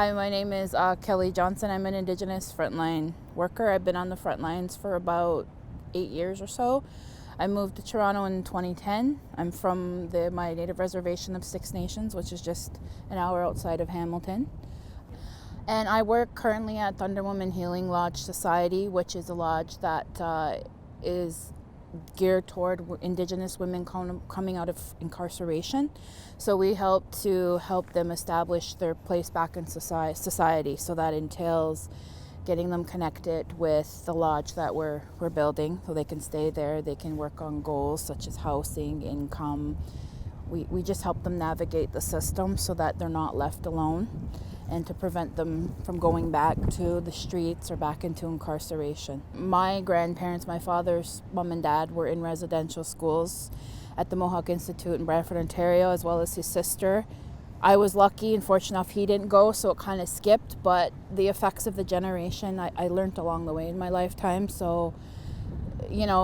Hi, my name is Kelly Johnson. I'm an Indigenous frontline worker. I've been on the front lines for about 8 years or so. I moved to Toronto in 2010. I'm from my native reservation of Six Nations, which is just an hour outside of Hamilton. And I work currently at Thunder Woman Healing Lodge Society, which is a lodge that is geared toward Indigenous women coming out of incarceration. So we help them establish their place back in society. So that entails getting them connected with the lodge that we're building, so they can stay there. They can work on goals such as housing, income. We just help them navigate the system so that they're not left alone, and to prevent them from going back to the streets or back into incarceration. My grandparents, my father's mom and dad, were in residential schools at the Mohawk Institute in Brantford, Ontario, as well as his sister. I was lucky and fortunate enough he didn't go, so it kind of skipped, but the effects of the generation I learned along the way in my lifetime. So,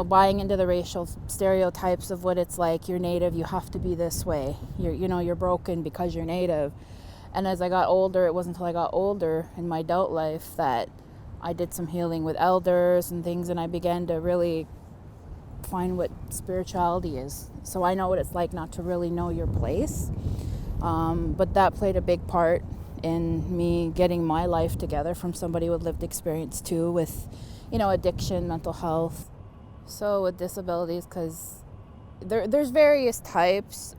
buying into the racial stereotypes of what it's like, you're Native, you have to be this way. You're broken because you're Native. And as I got older, it wasn't until I got older in my adult life that I did some healing with elders and things, and I began to really find what spirituality is. So I know what it's like not to really know your place. But that played a big part in me getting my life together from somebody with lived experience too, with, addiction, mental health. So with disabilities, because there's various types.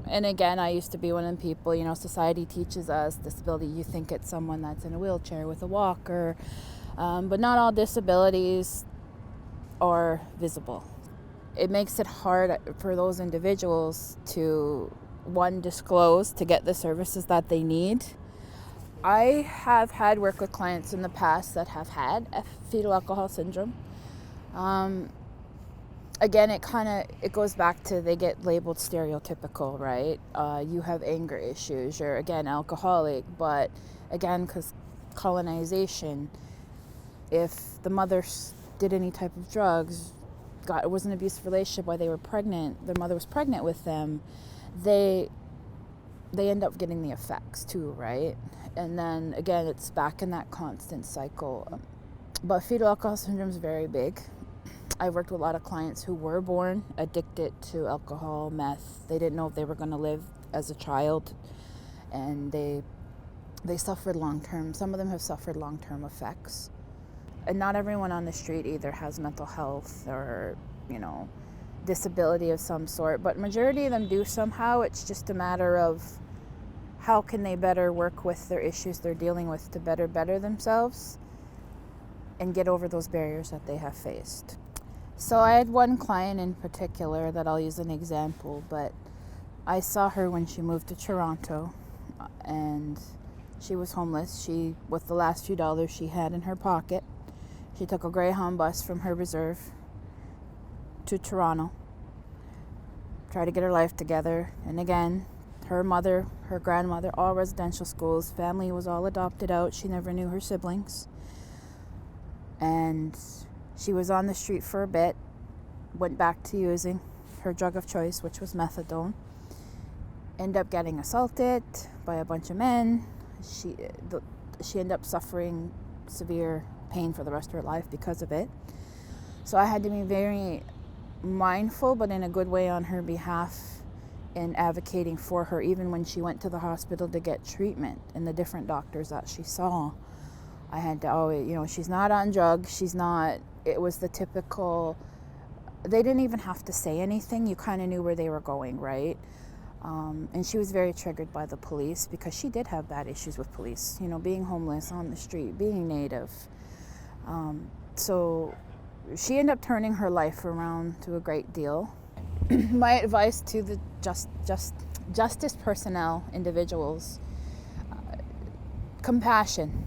And again, I used to be one of the people, society teaches us disability. You think it's someone that's in a wheelchair with a walker, but not all disabilities are visible. It makes it hard for those individuals to, one, disclose to get the services that they need. I have had work with clients in the past that have had fetal alcohol syndrome. Again, it goes back to they get labeled stereotypical, right? You have anger issues, you're, again, alcoholic, but again, because colonization, if the mother did any type of drugs, it was an abusive relationship while they were pregnant, their mother was pregnant with them, they end up getting the effects too, right? And then, again, it's back in that constant cycle. But fetal alcohol syndrome is very big. I worked with a lot of clients who were born addicted to alcohol, meth. They didn't know if they were going to live as a child, and they suffered long-term. Some of them have suffered long-term effects. And not everyone on the street either has mental health or, disability of some sort, but majority of them do somehow. It's just a matter of how can they better work with their issues they're dealing with to better themselves and get over those barriers that they have faced. So I had one client in particular that I'll use an example, but I saw her when she moved to Toronto, and she was homeless. With the last few dollars she had in her pocket, she took a Greyhound bus from her reserve to Toronto, tried to get her life together. And again, her mother, her grandmother, all residential schools, family was all adopted out. She never knew her siblings. And she was on the street for a bit, went back to using her drug of choice, which was methadone. Ended up getting assaulted by a bunch of men. She ended up suffering severe pain for the rest of her life because of it. So I had to be very mindful, but in a good way, on her behalf in advocating for her, even when she went to the hospital to get treatment and the different doctors that she saw. I had to always, she's not on drugs, it was the typical, they didn't even have to say anything, you kind of knew where they were going, right? And she was very triggered by the police because she did have bad issues with police, being homeless on the street, being Native. So she ended up turning her life around to a great deal. My advice to the justice personnel, individuals, compassion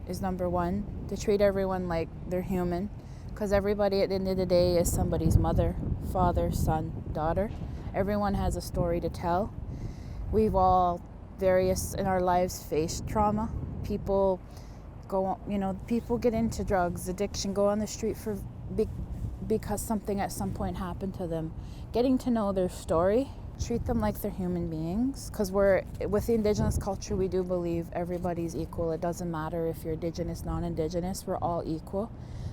is number one, to treat everyone like they're human, because everybody at the end of the day is somebody's mother, father, son, daughter. Everyone has a story to tell. We've all various in our lives faced trauma. People get into drugs, addiction, go on the street because something at some point happened to them. Getting to know their story treat them like they're human beings, because with the Indigenous culture, we do believe everybody's equal. It doesn't matter if you're Indigenous, non-Indigenous, we're all equal.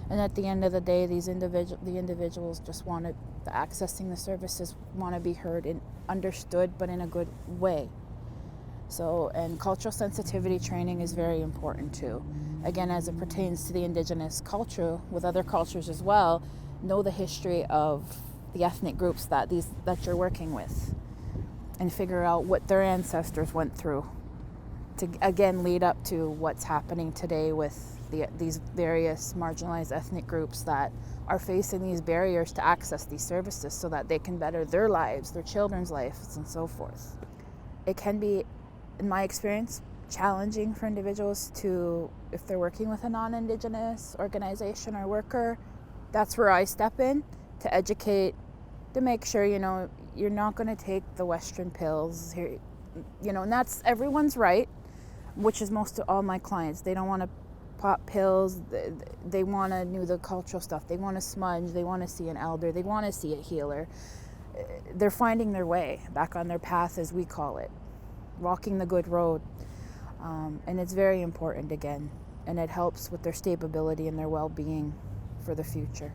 And at the end of the day, the individuals just want to, accessing the services, want to be heard and understood, but in a good way. So, and cultural sensitivity training is very important too. Again, as it pertains to the Indigenous culture, with other cultures as well, know the history of the ethnic groups that you're working with, and figure out what their ancestors went through to, again, lead up to what's happening today with these various marginalized ethnic groups that are facing these barriers to access these services so that they can better their lives, their children's lives, and so forth. It can be, in my experience, challenging for individuals to, if they're working with a non-Indigenous organization or worker, that's where I step in to educate, to make sure, you're not going to take the Western pills here, and that's everyone's right, which is most of all my clients. They don't want to pop pills. They want to know the cultural stuff. They want to smudge. They want to see an elder. They want to see a healer. They're finding their way back on their path, as we call it, walking the good road. And it's very important, again, and it helps with their stability and their well-being for the future.